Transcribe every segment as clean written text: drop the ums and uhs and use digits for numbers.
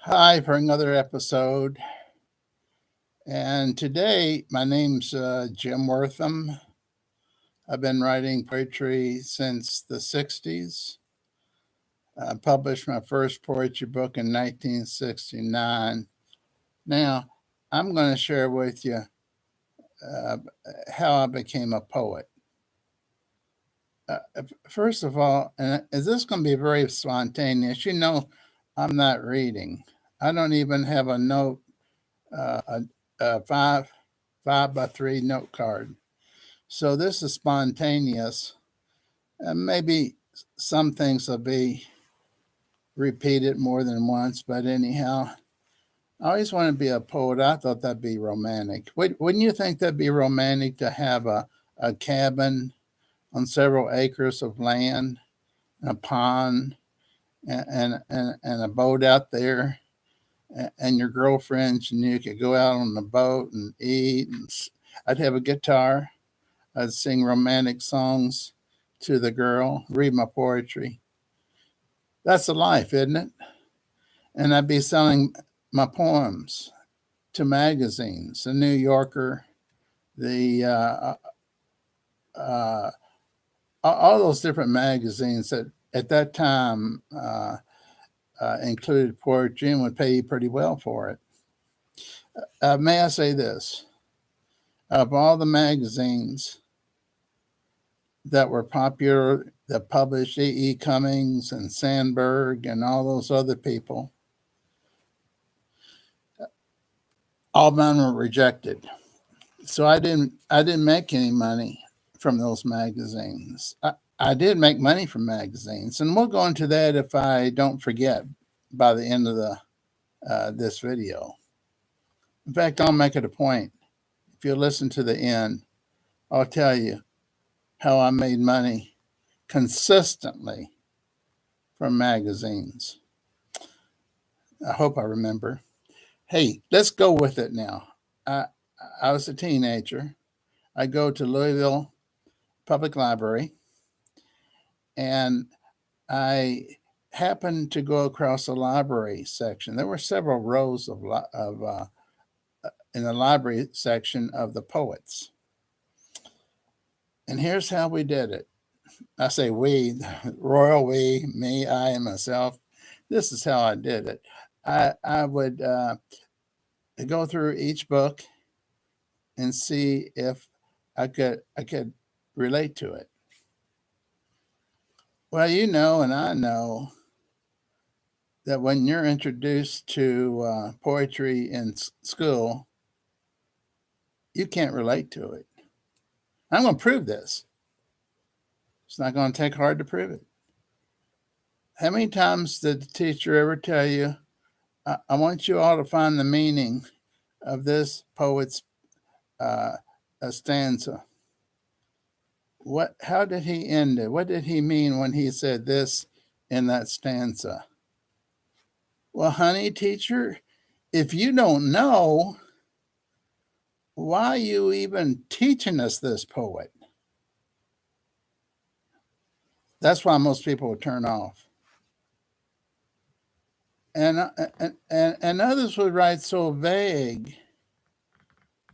Hi for another episode. And today, my name's Jim Wortham. I've been writing poetry since the 60s. I published my first poetry book in 1969. Now, I'm going to share with you uh, how I became a poet. First of all, and is this going to be very spontaneous? I'm not reading. I don't even have a note, a five by three note card. So this is spontaneous. And maybe some things will be repeated more than once, but anyhow, I always want to be a poet. I thought that'd be romantic. Wouldn't you think that'd be romantic to have a cabin on several acres of land, a pond, and a boat out there, and your girlfriends, and you could go out on the boat and eat. And I'd have a guitar. I'd sing romantic songs to the girl, read my poetry. That's the life, isn't it? And I'd be selling my poems to magazines, the New Yorker, the uh, all those different magazines that at that time included poetry and would pay you pretty well for it. May I say this? Of all the magazines that were popular, that published E. Cummings and Sandberg and all those other people, all of them were rejected. So I didn't make any money from those magazines. I did make money from magazines, and we'll go into that if I don't forget by the end of the this video. In fact, I'll make it a point. If you listen to the end, I'll tell you how I made money consistently from magazines. I hope I remember. Hey, let's go with it now. I, I was a teenager. I go to Louisville Public Library, and I happened to go across the library section. There were several rows of in the library section of the poets. And here's how we did it. I say we, royal we, me, I, and myself. This is how I did it. I would go through each book and see if I could relate to it. Well, you know, and I know that when you're introduced to poetry in school, you can't relate to it. I'm going to prove this. It's not going to take hard to prove it. How many times did the teacher ever tell you, I want you all to find the meaning of this poet's stanza? How did he end it? What did he mean when he said this in that stanza? Well, honey, teacher, if you don't know, why are you even teaching us this poet? That's why most people would turn off. And others would write so vague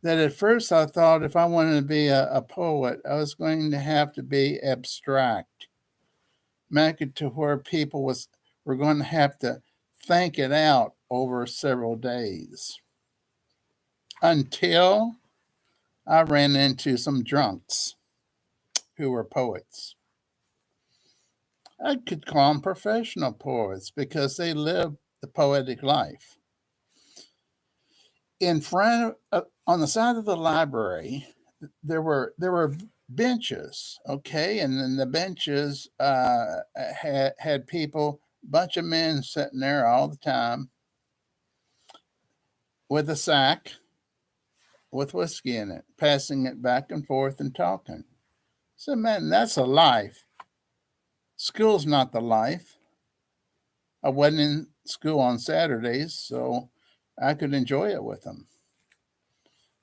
that at first I thought if I wanted to be a poet, I was going to have to be abstract, make it to where were going to have to think it out over several days. Until I ran into some drunks who were poets. I could call them professional poets because they lived the poetic life. In front on the side of the library, there were benches, okay, and then the benches had people, bunch of men sitting there all the time with a sack with whiskey in it, passing it back and forth and talking. So, man, that's a life. School's not the life. I wasn't in school on Saturdays, so I could enjoy it with them.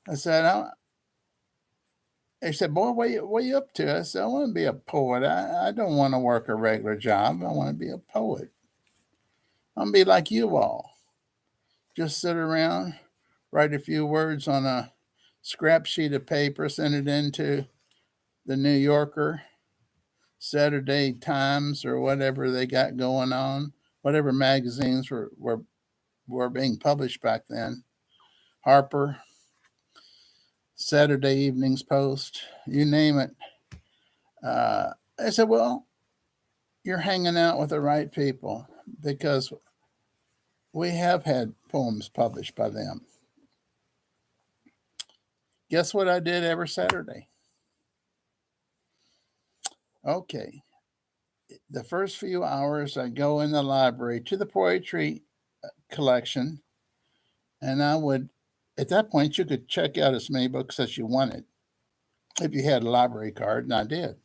I said, they said, boy, what you up to? I said, I want to be a poet. I don't want to work a regular job. I want to be a poet. I'm going to be like you all. Just sit around, write a few words on a scrap sheet of paper, send it into the New Yorker, Saturday Times, or whatever they got going on, whatever magazines were being published back then. Harper, Saturday Evening's Post, you name it. I said, well, you're hanging out with the right people, because we have had poems published by them. Guess what I did every Saturday? Okay. The first few hours, I go in the library to the poetry collection, and I would, at that point, you could check out as many books as you wanted if you had a library card, and I did.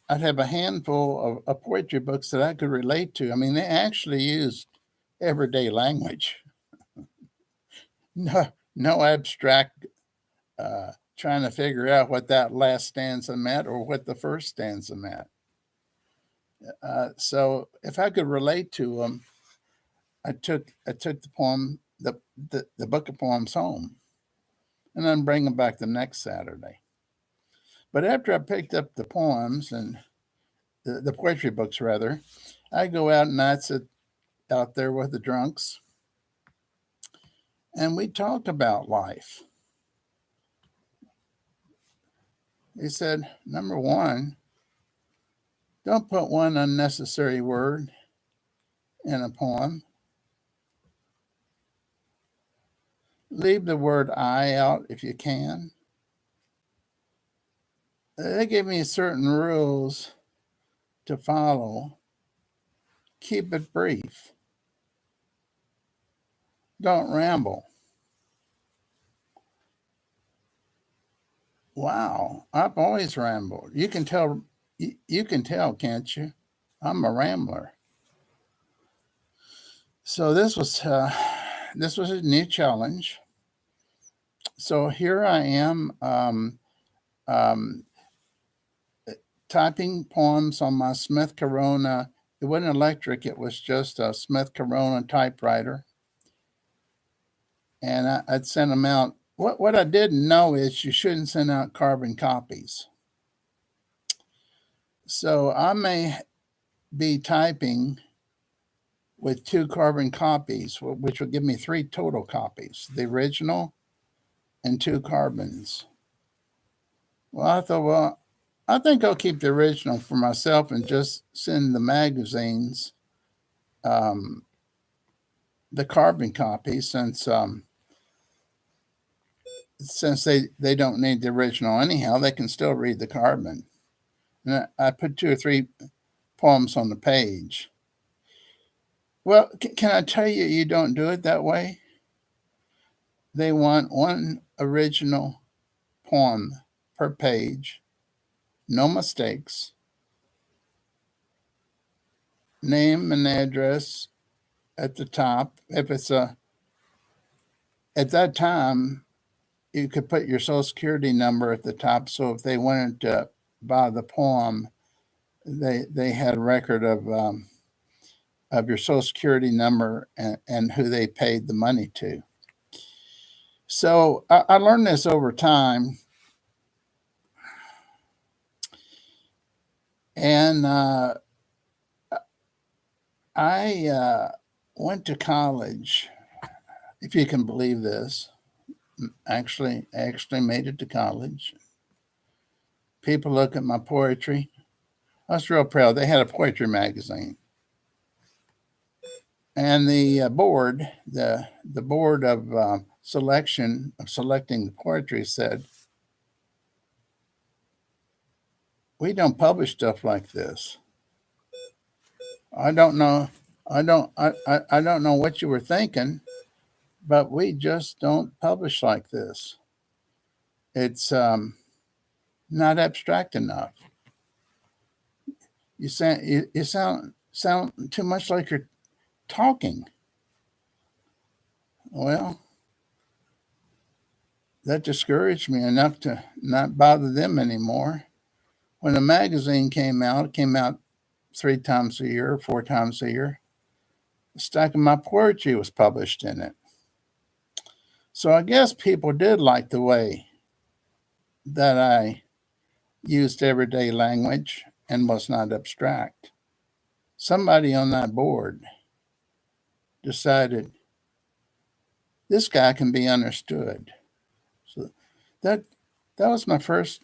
I'd have a handful of poetry books that I could relate to. I mean, they actually used everyday language. No abstract trying to figure out what that last stanza meant or what the first stanza meant. So if I could relate to them, I took the poem, the book of poems home, and then bring them back the next Saturday. But after I picked up the poems and the poetry books, rather, I go out and I'd sit out there with the drunks, and we talk about life. He said, number one, don't put one unnecessary word in a poem. Leave the word I out if you can. They gave me certain rules to follow. Keep it brief. Don't ramble. Wow, I've always rambled. You can tell, can't you? I'm a rambler. So this was a new challenge. So here I am, typing poems on my Smith Corona. It wasn't electric; it was just a Smith Corona typewriter, and I'd send them out. What I didn't know is you shouldn't send out carbon copies. So I may be typing with 2 carbon copies, which would give me 3 total copies, the original and 2 carbons. Well, I thought, well, I think I'll keep the original for myself and just send the magazines the carbon copy, since they don't need the original anyhow. They can still read the carbon. And I put 2 or 3 poems on the page. Well, can I tell you, you don't do it that way? They want 1 original poem per page, no mistakes, name and address at the top. If it's at that time, you could put your social security number at the top. So if they wanted to buy the poem, they had a record of your social security number and who they paid the money to. So I learned this over time. And I went to college, if you can believe this. Actually made it to college. People look at my poetry. I was real proud. They had a poetry magazine. And the board, the board of selecting the poetry said, we don't publish stuff like this. I don't know what you were thinking, but we just don't publish like this. It's not abstract enough. You sound too much like you're talking. Well, that discouraged me enough to not bother them anymore. When the magazine came out, it came out 3 times a year, 4 times a year. A stack of my poetry was published in it. So I guess people did like the way that I used everyday language and was not abstract. Somebody on that board decided this guy can be understood. So that was my first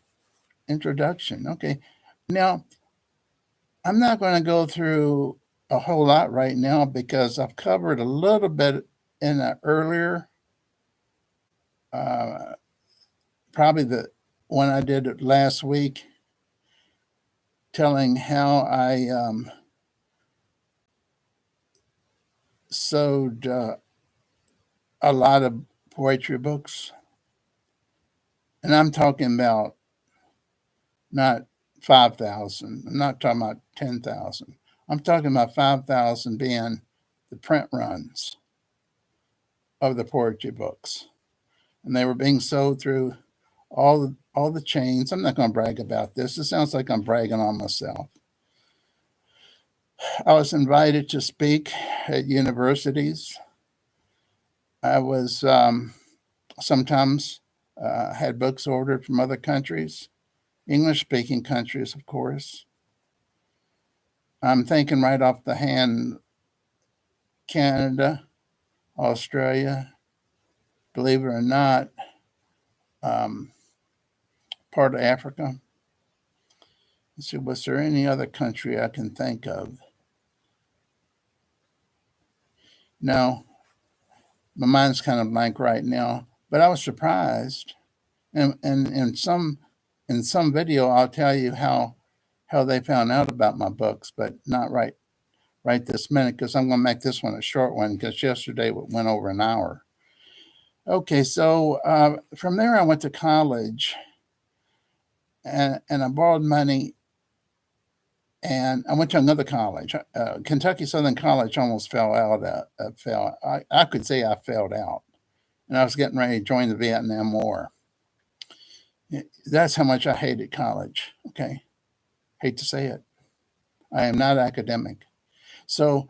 introduction. Okay. Now, I'm not going to go through a whole lot right now because I've covered a little bit in an earlier, uh, probably the one I did it last week, telling how I sold a lot of poetry books. And I'm talking about not 5,000. I'm not talking about 10,000. I'm talking about 5,000 being the print runs of the poetry books. And they were being sold through all the chains. I'm not going to brag about this. It sounds like I'm bragging on myself. I was invited to speak at universities. I was sometimes had books ordered from other countries, English-speaking countries, of course. I'm thinking right off the hand, Canada, Australia, believe it or not, part of Africa. Let's see, was there any other country I can think of? No, my mind's kind of blank right now, but I was surprised. And in some video, I'll tell you how they found out about my books, but not right this minute because I'm going to make this one a short one because yesterday it went over an hour. Okay, so from there I went to college, and I borrowed money, and I went to another college. Kentucky Southern College almost fell out. I could say I failed out, and I was getting ready to join the Vietnam War. That's how much I hated college. Okay, hate to say it. I am not academic. So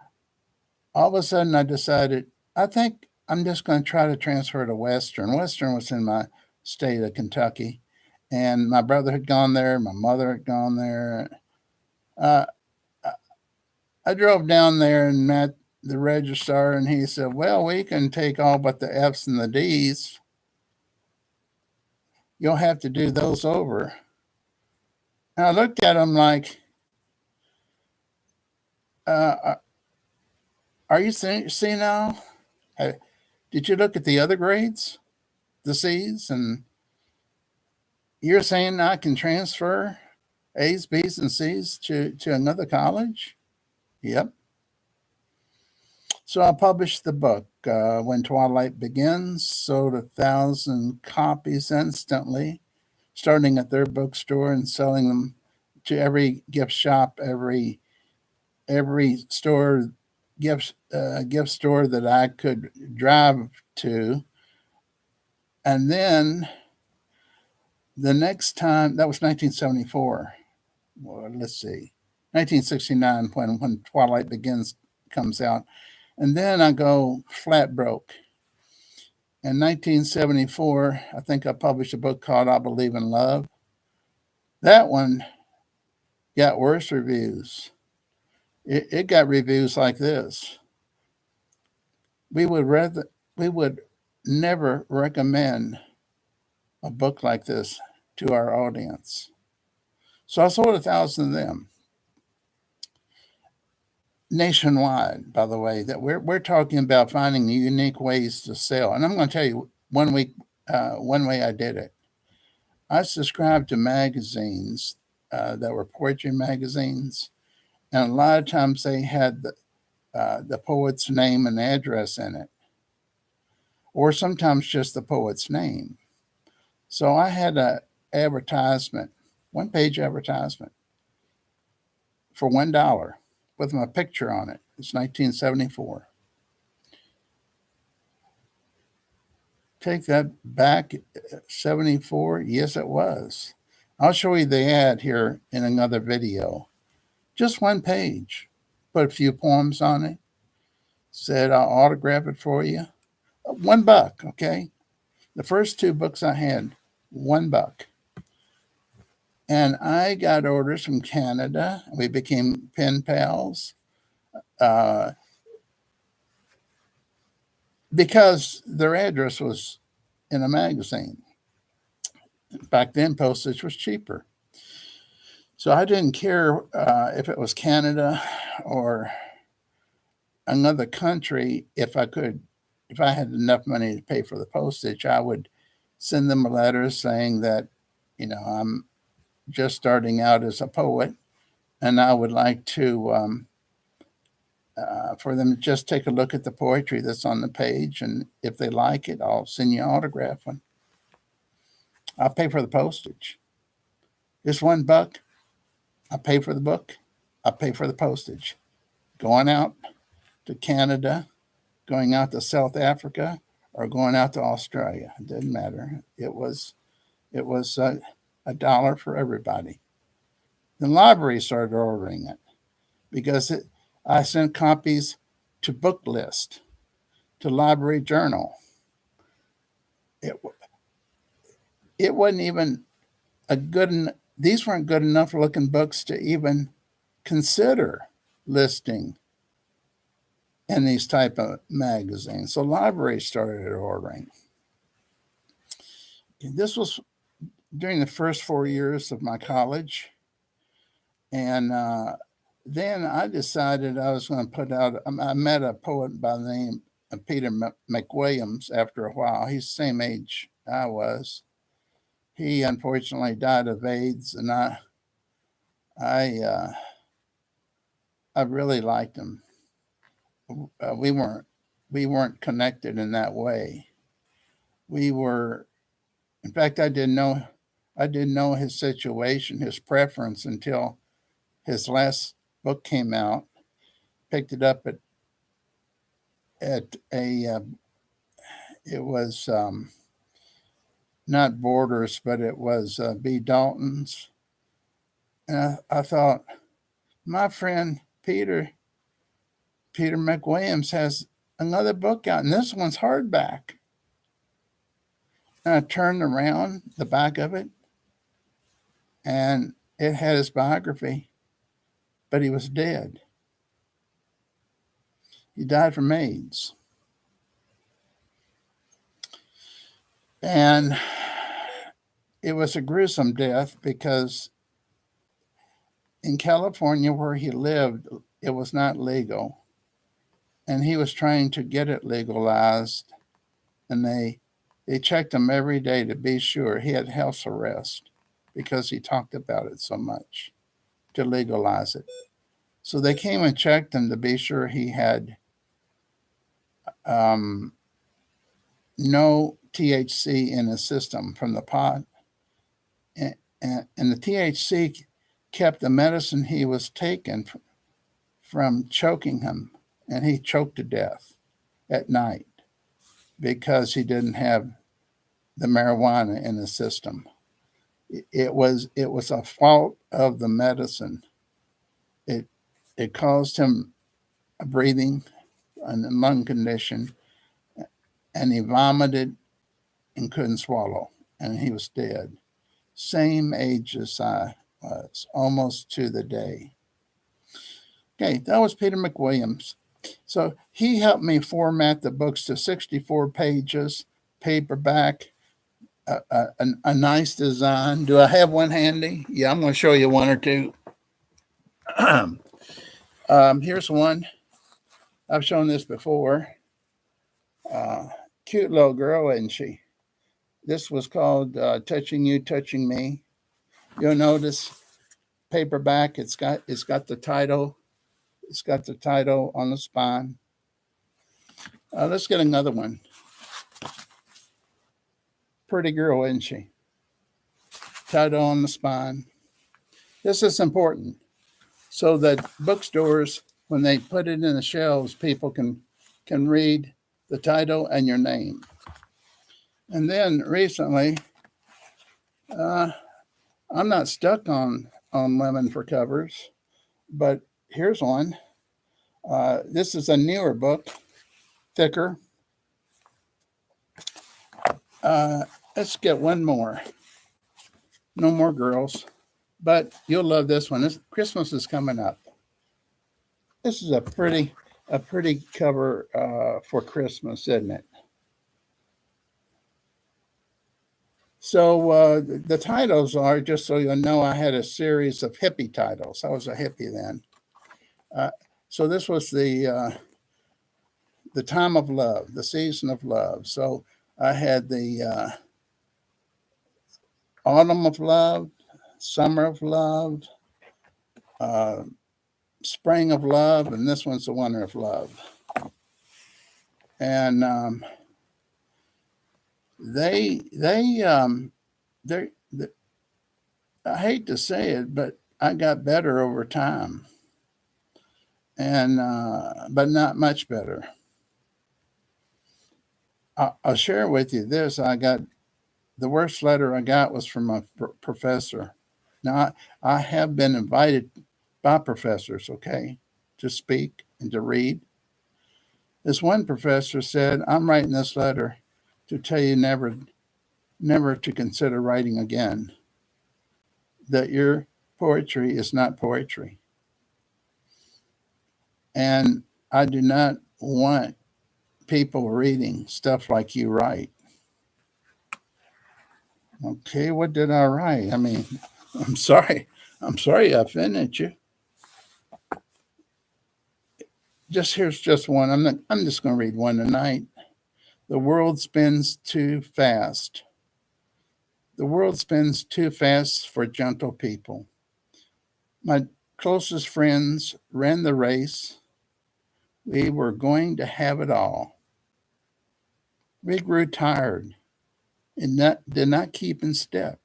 all of a sudden I decided, I think I'm just going to try to transfer to Western. Western was in my state of Kentucky, and my brother had gone there. My mother had gone there. I drove down there and met the registrar, and he said, well, we can take all but the F's and the D's. You'll have to do those over. And I looked at him like, are you senile? Did you look at the other grades, the C's, and you're saying I can transfer A's, B's, and C's to another college? Yep. So I published the book, When Twilight Begins, sold 1,000 copies instantly, starting at their bookstore and selling them to every gift shop, every store, gift store that I could drive to. And then the next time, that was 1974. Well, let's see, 1969 when Twilight Begins comes out. And then I go flat broke. In 1974, I think I published a book called I Believe in Love. That one got worse reviews. It got reviews like this. We would never recommend a book like this to our audience. So I sold 1,000 of them. Nationwide, by the way, that we're talking about finding unique ways to sell. And I'm going to tell you one way I did it. I subscribed to magazines that were poetry magazines, and a lot of times they had the poet's name and address in it, or sometimes just the poet's name. So I had an advertisement, one-page advertisement for $1 with my picture on it. It's 1974. Take that back, 74? Yes, it was. I'll show you the ad here in another video. Just one page. Put a few poems on it. Said, I'll autograph it for you. $1, okay? The first 2 books I had, $1. And I got orders from Canada. We became pen pals because their address was in a magazine. Back then, postage was cheaper. So I didn't care if it was Canada or another country. If I had enough money to pay for the postage, I would send them a letter saying that, I'm just starting out as a poet, and I would like to for them to just take a look at the poetry that's on the page, and if they like it, I'll send you an autograph one. I'll pay for the postage. It's $1. I pay for the book. I pay for the postage. Going out to Canada, going out to South Africa, or going out to Australia. It didn't matter. It was $1 for everybody. The library started ordering it because I sent copies to Book List, to Library Journal. It wasn't even these weren't good enough looking books to even consider listing in these type of magazines. So libraries started ordering. This was during the first 4 years of my college. And then I decided I was going to put out, I met a poet by the name of Peter McWilliams after a while. He's the same age I was. He unfortunately died of AIDS, and I really liked him. We weren't connected in that way. We were, in fact, I didn't know his situation, his preference, until his last book came out. Picked it up at a it was not Borders, but it was B. Dalton's. And I thought, my friend Peter McWilliams has another book out, and this one's hardback. And I turned around the back of it, and it had his biography, but he was dead. He died from AIDS. And it was a gruesome death because in California, where he lived, it was not legal. And he was trying to get it legalized. And they checked him every day to be sure. He had house arrest because he talked about it so much, to legalize it. So they came and checked him to be sure he had no THC in his system from the pot. And the THC kept the medicine he was taking from choking him. And he choked to death at night because he didn't have the marijuana in his system. It was a fault of the medicine. It caused him a breathing and a lung condition, and he vomited and couldn't swallow, and he was dead. Same age as I was, almost to the day. Okay, that was Peter McWilliams. So he helped me format the books to 64 pages, paperback, a nice design. Do I have one handy? Yeah, I'm going to show you one or two. Here's one. I've shown this before. Cute little girl, isn't she? This was called Touching You, Touching Me. You'll notice paperback. It's got the title. It's got the title on the spine. Let's get another one. Pretty girl, isn't she? Title on the spine. This is important so that bookstores, when they put it in the shelves, people can read the title and your name. And then recently, I'm not stuck on women for covers, but here's one. This is a newer book. thicker. Let's get one more. No more girls, but you'll love this one. Christmas is coming up. This is a pretty cover for Christmas, isn't it? So the titles are, just so you'll know, I had a series of hippie titles. I was a hippie then. So this was the time of love, the season of love. So I had the autumn of love, summer of love, spring of love, and this one's the winter of love. And they I hate to say it, but I got better over time, and but not much better. I'll share with you this. The worst letter I got was from a professor. Now, I have been invited by professors, okay, to speak and to read. This one professor said, "I'm writing this letter to tell you never to consider writing again, that your poetry is not poetry. And I do not want people reading stuff like you write." Okay, what did I write? I mean, I'm sorry I offended you. Here's just one. I'm just going to read one tonight. The world spins too fast. The world spins too fast for gentle people. My closest friends ran the race. We were going to have it all. We grew tired and did not keep in step.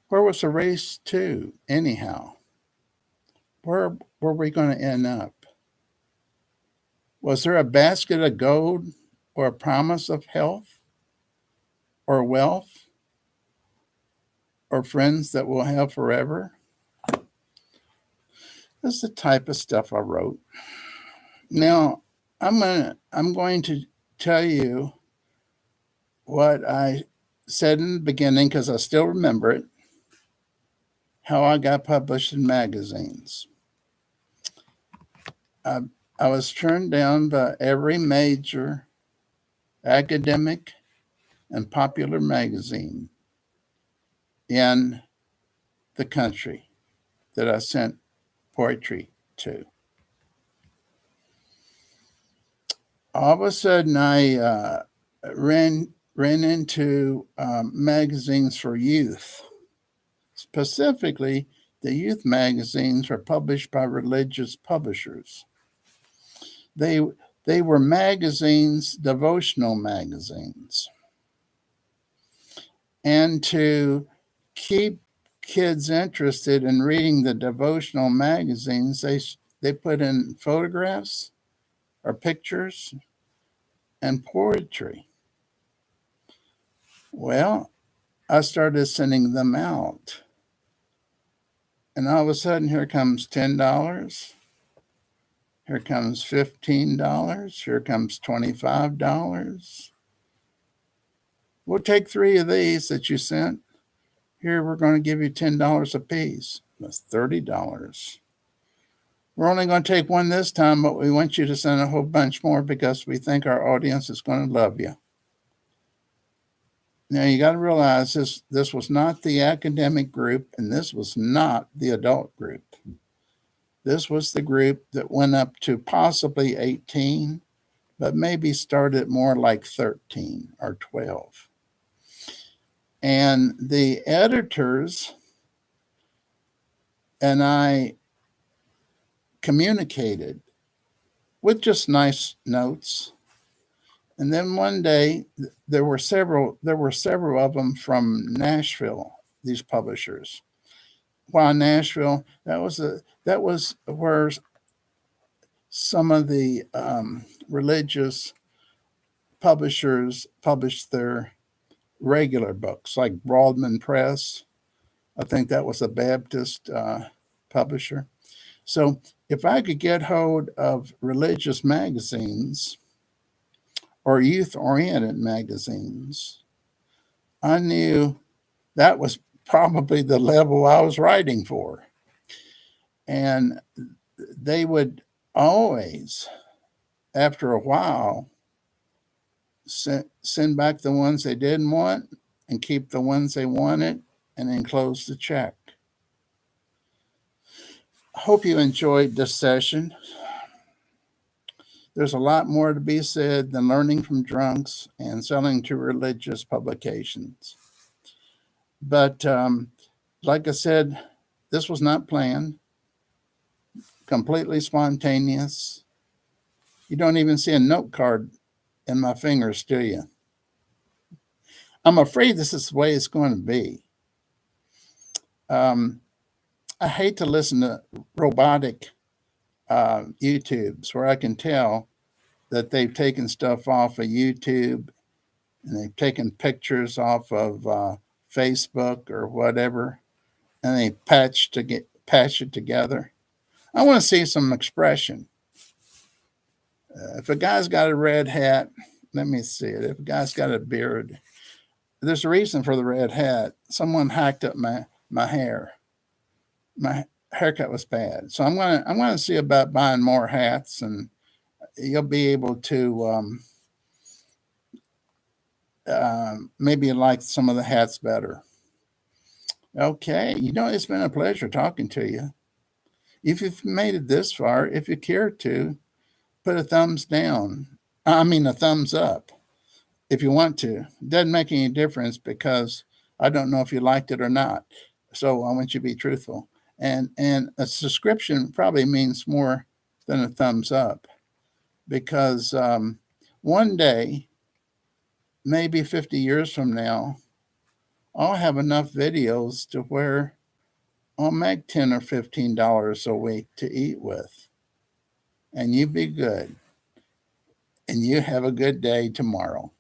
Where was the race to, anyhow? Where were we going to end up? Was there a basket of gold or a promise of health or wealth or friends that we'll have forever? That's the type of stuff I wrote. Now, I'm going to tell you what I said in the beginning, because I still remember it, how I got published in magazines. I was turned down by every major academic and popular magazine in the country that I sent poetry to. All of a sudden, I ran into magazines for youth. Specifically, the youth magazines were published by religious publishers. They were magazines, devotional magazines. And to keep kids interested in reading the devotional magazines, they put in photographs or pictures and poetry. Well, I started sending them out. And all of a sudden, here comes $10. Here comes $15. Here comes $25. We'll take 3 of these that you sent. Here, we're going to give you $10 a piece. That's $30. We're only going to take one this time, but we want you to send a whole bunch more because we think our audience is going to love you. Now, you got to realize this was not the academic group, and this was not the adult group. This was the group that went up to possibly 18, but maybe started more like 13 or 12. And the editors and I communicated with just nice notes. And then one day, there were several of them from Nashville, these publishers. Why Nashville? That was where some of the religious publishers published their regular books, like Broadman Press. I think that was a Baptist publisher. So if I could get hold of religious magazines or youth-oriented magazines, I knew that was probably the level I was writing for. And they would always, after a while, send back the ones they didn't want and keep the ones they wanted and then close the check. I hope you enjoyed this session. There's a lot more to be said than learning from drunks and selling to religious publications. But like I said, this was not planned, completely spontaneous. You don't even see a note card in my fingers, do you? I'm afraid this is the way it's going to be. I hate to listen to robotic YouTubes where I can tell that they've taken stuff off of YouTube and they've taken pictures off of Facebook or whatever, and they patch it together. I want to see some expression. If a guy's got a red hat, let me see it. If a guy's got a beard, there's a reason for the red hat. Someone hacked up my hair. My haircut was bad, so I'm gonna see about buying more hats, and you'll be able to maybe like some of the hats better. Okay, it's been a pleasure talking to you. If you've made it this far, if you care to, put a thumbs down. I mean, a thumbs up if you want to. It doesn't make any difference because I don't know if you liked it or not. So I want you to be truthful. And a subscription probably means more than a thumbs up because one day, maybe 50 years from now, I'll have enough videos to where I'll make $10 or $15 a week to eat with. And you be good. And you have a good day tomorrow.